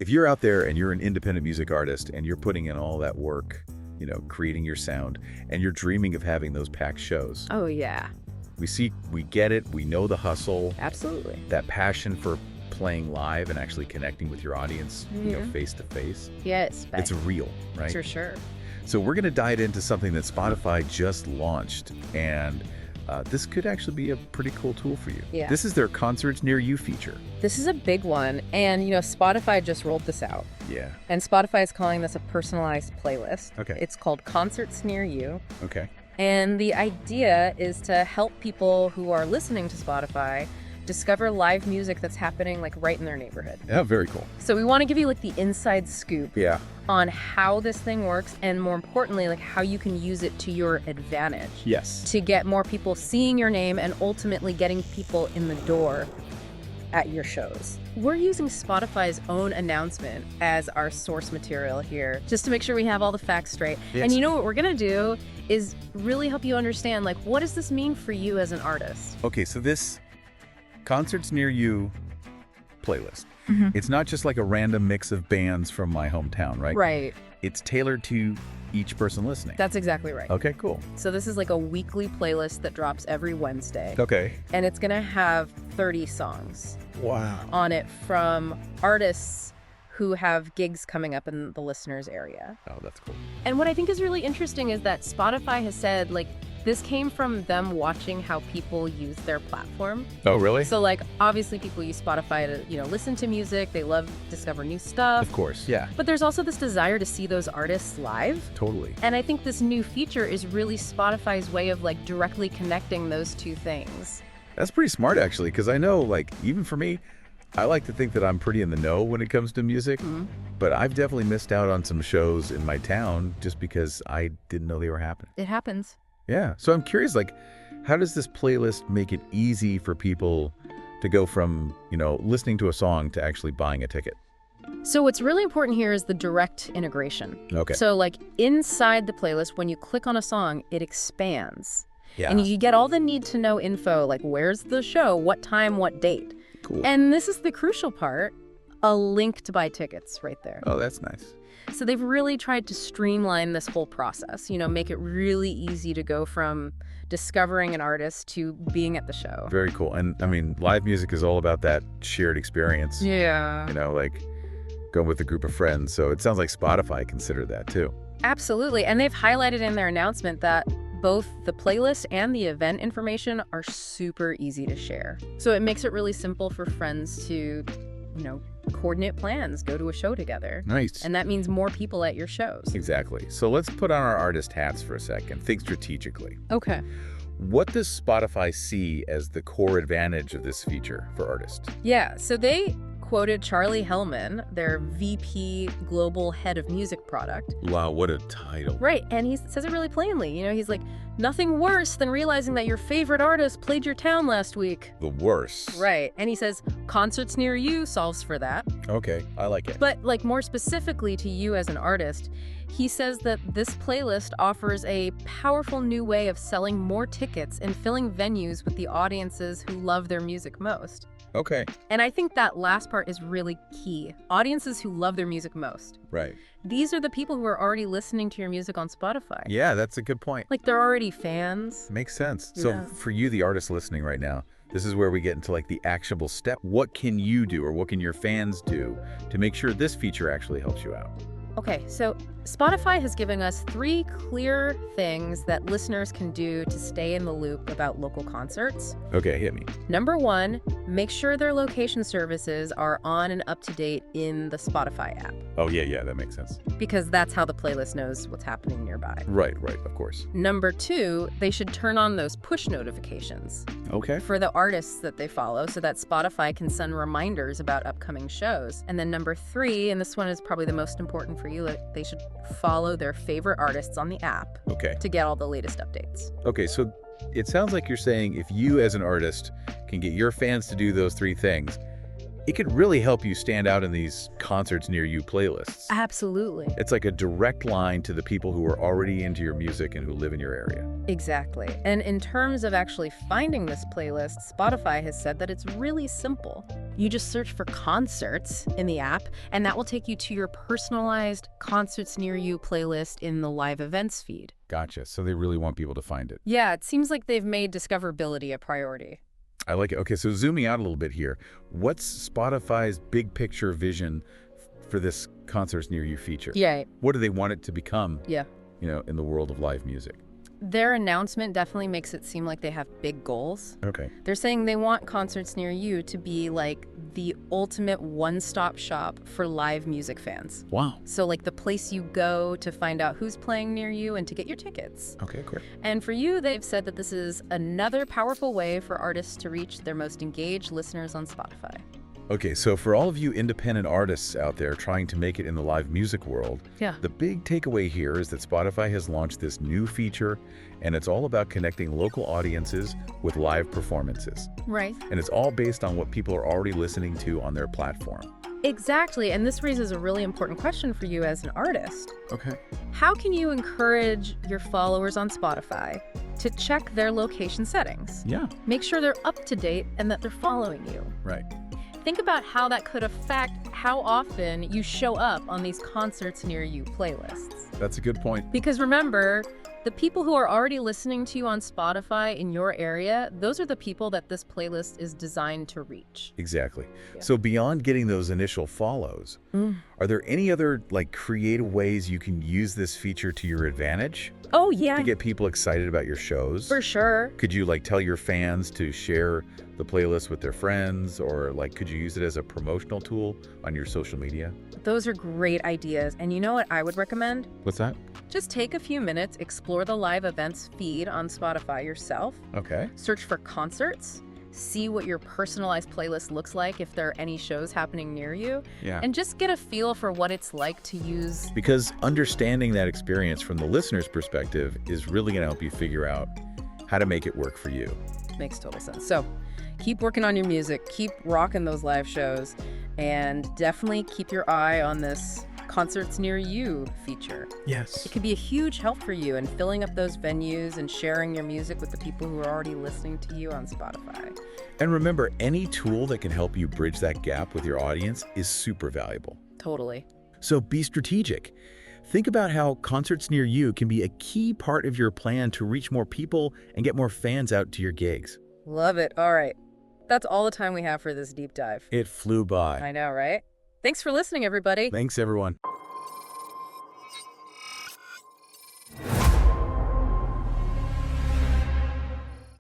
If you're out there and you're an independent music artist and you're putting in all that work, creating your sound, and you're dreaming of having those packed shows, Oh, yeah. we get it, we know the hustle, Absolutely. that passion for playing live and actually connecting with your audience, face to face. Yes. It's real, right? For sure. So we're going to dive into something that Spotify just launched, and this could actually be a pretty cool tool for you. Yeah. This is their Concerts Near You feature. This is a big one. And, Spotify just rolled this out. Yeah. And Spotify is calling this a personalized playlist. Okay. It's called Concerts Near You. Okay. And the idea is to help people who are listening to Spotify discover live music that's happening right in their neighborhood. Yeah, very cool. So we want to give you the inside scoop Yeah. on how this thing works, and more importantly, how you can use it to your advantage Yes. to get more people seeing your name and ultimately getting people in the door at your shows. We're using Spotify's own announcement as our source material here, just to make sure we have all the facts straight. Yes. And what we're going to do is really help you understand, what does this mean for you as an artist? Okay, so this Concerts Near You playlist, it's not just a random mix of bands from my hometown, right? Right. It's tailored to each person listening. That's exactly right. Okay, cool. So this is a weekly playlist that drops every Wednesday. Okay. And it's going to have 30 songs Wow. on it from artists who have gigs coming up in the listeners' area. Oh, that's cool. And what I think is really interesting is that Spotify has said, this came from them watching how people use their platform. Oh, really? So, obviously people use Spotify to, listen to music. They love discover new stuff. Of course, yeah. But there's also this desire to see those artists live. Totally. And I think this new feature is really Spotify's way of, directly connecting those two things. That's pretty smart, actually, because I know, even for me, I like to think that I'm pretty in the know when it comes to music, but I've definitely missed out on some shows in my town just because I didn't know they were happening. It happens. Yeah. So I'm curious, how does this playlist make it easy for people to go from, listening to a song to actually buying a ticket? So what's really important here is the direct integration. Okay. So inside the playlist, when you click on a song, it expands. Yeah. And you get all the need to know info, where's the show, what time, what date. Cool. And this is the crucial part, a link to buy tickets right there. Oh, that's nice. So they've really tried to streamline this whole process, make it really easy to go from discovering an artist to being at the show. Very cool. And I mean, live music is all about that shared experience. Yeah. Going with a group of friends. So it sounds like Spotify considered that too. Absolutely. And they've highlighted in their announcement that both the playlist and the event information are super easy to share. So it makes it really simple for friends to, coordinate plans, go to a show together. Nice. And that means more people at your shows. Exactly. So let's put on our artist hats for a second. Think strategically. Okay. What does Spotify see as the core advantage of this feature for artists? Yeah, so they quoted Charlie Hellman, their VP Global Head of Music Product. Wow, what a title. Right, and he says it really plainly. He's like, nothing worse than realizing that your favorite artist played your town last week. The worst. Right, and he says, Concerts Near You solves for that. Okay, I like it. But more specifically to you as an artist, he says that this playlist offers a powerful new way of selling more tickets and filling venues with the audiences who love their music most. Okay. And I think that last part is really key. Audiences who love their music most. Right. These are the people who are already listening to your music on Spotify. Yeah, that's a good point. They're already fans. Makes sense. Yeah. So for you, the artist listening right now, this is where we get into the actionable step. What can you do, or what can your fans do to make sure this feature actually helps you out? Okay, so Spotify has given us 3 clear things that listeners can do to stay in the loop about local concerts. Okay, hit me. Number 1, make sure their location services are on and up to date in the Spotify app, Oh, yeah, that makes sense. because that's how the playlist knows what's happening nearby. Right, of course. Number 2, they should turn on those push notifications Okay. for the artists that they follow so that Spotify can send reminders about upcoming shows. And then number 3, and this one is probably the most important for you, they should follow their favorite artists on the app Okay. to get all the latest updates. Okay, so it sounds like you're saying if you as an artist can get your fans to do those 3 things, it could really help you stand out in these concerts near you playlists. Absolutely. It's like a direct line to the people who are already into your music and who live in your area. Exactly. And in terms of actually finding this playlist, Spotify has said that it's really simple. You just search for concerts in the app, and that will take you to your personalized concerts near you playlist in the live events feed. Gotcha. So they really want people to find it. Yeah, it seems like they've made discoverability a priority. I like it. Okay, so zooming out a little bit here, what's Spotify's big picture vision for this concerts near you feature? Yeah. What do they want it to become, Yeah. in the world of live music? Their announcement definitely makes it seem like they have big goals. Okay. They're saying they want concerts near you to be like the ultimate one-stop shop for live music fans. Wow. So like the place you go to find out who's playing near you and to get your tickets. Okay, great. And for you, they've said that this is another powerful way for artists to reach their most engaged listeners on Spotify. Okay, so for all of you independent artists out there trying to make it in the live music world, Yeah. the big takeaway here is that Spotify has launched this new feature, and it's all about connecting local audiences with live performances. Right. And it's all based on what people are already listening to on their platform. Exactly. And this raises a really important question for you as an artist. Okay. How can you encourage your followers on Spotify to check their location settings? Yeah, Make sure they're up to date and that they're following you. right. Think about how that could affect how often you show up on these concerts near you playlists. That's a good point. Because remember, the people who are already listening to you on Spotify in your area, those are the people that this playlist is designed to reach. Exactly. Yeah. So beyond getting those initial follows, are there any other creative ways you can use this feature to your advantage Oh, yeah. to get people excited about your shows? For sure. Could you tell your fans to share the playlist with their friends, or could you use it as a promotional tool on your social media? Those are great ideas. And you know what I would recommend? What's that? Just take a few minutes, explore the live events feed on Spotify yourself, Okay. search for concerts, see what your personalized playlist looks like if there are any shows happening near you, Yeah. and just get a feel for what it's like to use. Because understanding that experience from the listener's perspective is really going to help you figure out how to make it work for you. Makes total sense. So keep working on your music, keep rocking those live shows, and definitely keep your eye on this concerts near you feature. Yes. It could be a huge help for you in filling up those venues and sharing your music with the people who are already listening to you on Spotify. And remember, any tool that can help you bridge that gap with your audience is super valuable. Totally. So be strategic. Think about how concerts near you can be a key part of your plan to reach more people and get more fans out to your gigs. Love it. All right. That's all the time we have for this deep dive. It flew by. I know, right? Thanks for listening, everybody. Thanks, everyone.